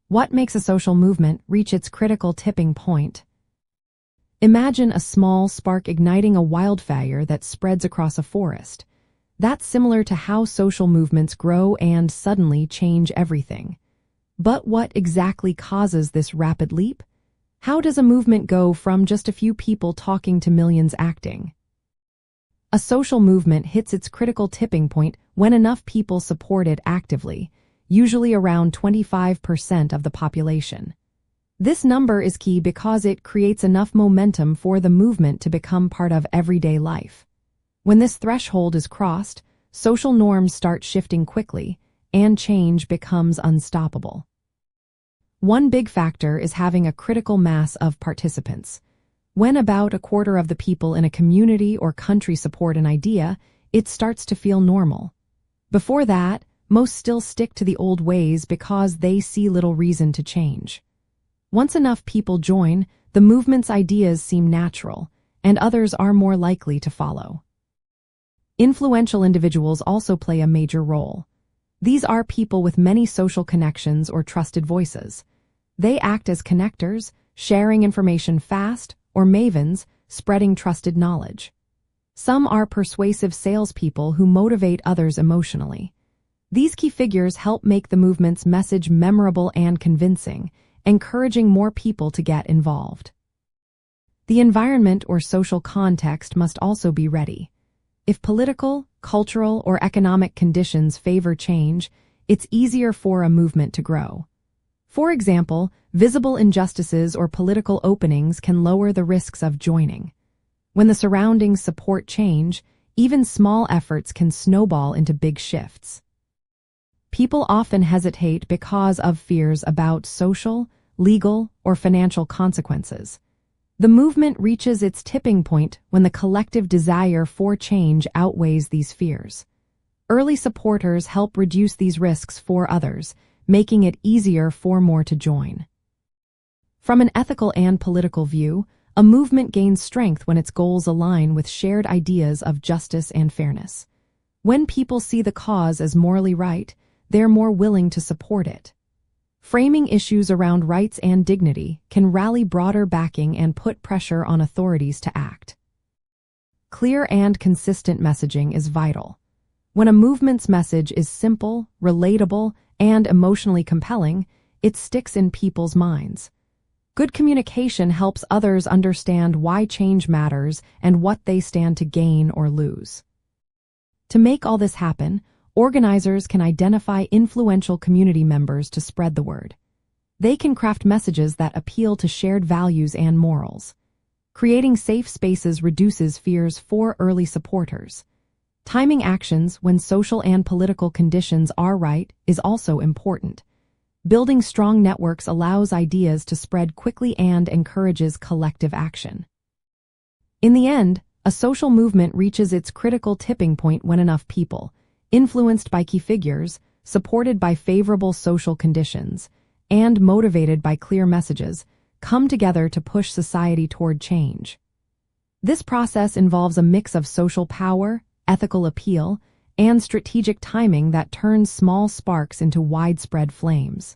What makes a social movement reach its critical tipping point? Imagine a small spark igniting a wildfire that spreads across a forest. That's similar to how social movements grow and suddenly change everything. But what exactly causes this rapid leap? How does a movement go from just a few people talking to millions acting? A social movement hits its critical tipping point when enough people support it actively, usually around 25% of the population. This number is key because it creates enough momentum for the movement to become part of everyday life. When this threshold is crossed, social norms start shifting quickly, and change becomes unstoppable. One big factor is having a critical mass of participants. When about a quarter of the people in a community or country support an idea, it starts to feel normal. Before that, most still stick to the old ways because they see little reason to change. Once enough people join, the movement's ideas seem natural, and others are more likely to follow. Influential individuals also play a major role. These are people with many social connections or trusted voices. They act as connectors, sharing information fast, or mavens, spreading trusted knowledge. Some are persuasive salespeople who motivate others emotionally. These key figures help make the movement's message memorable and convincing, encouraging more people to get involved. The environment or social context must also be ready. If political, cultural, or economic conditions favor change, it's easier for a movement to grow. For example, visible injustices or political openings can lower the risks of joining. When the surroundings support change, even small efforts can snowball into big shifts. People often hesitate because of fears about social, legal, or financial consequences. The movement reaches its tipping point when the collective desire for change outweighs these fears. Early supporters help reduce these risks for others, making it easier for more to join. From an ethical and political view, a movement gains strength when its goals align with shared ideas of justice and fairness. When people see the cause as morally right, they're more willing to support it. Framing issues around rights and dignity can rally broader backing and put pressure on authorities to act. Clear and consistent messaging is vital. When a movement's message is simple, relatable, and emotionally compelling, it sticks in people's minds. Good communication helps others understand why change matters and what they stand to gain or lose. To make all this happen, organizers can identify influential community members to spread the word. They can craft messages that appeal to shared values and morals. Creating safe spaces reduces fears for early supporters. Timing actions when social and political conditions are right is also important. Building strong networks allows ideas to spread quickly and encourages collective action. In the end, a social movement reaches its critical tipping point when enough people, influenced by key figures, supported by favorable social conditions, and motivated by clear messages, come together to push society toward change. This process involves a mix of social power, ethical appeal, and strategic timing that turns small sparks into widespread flames.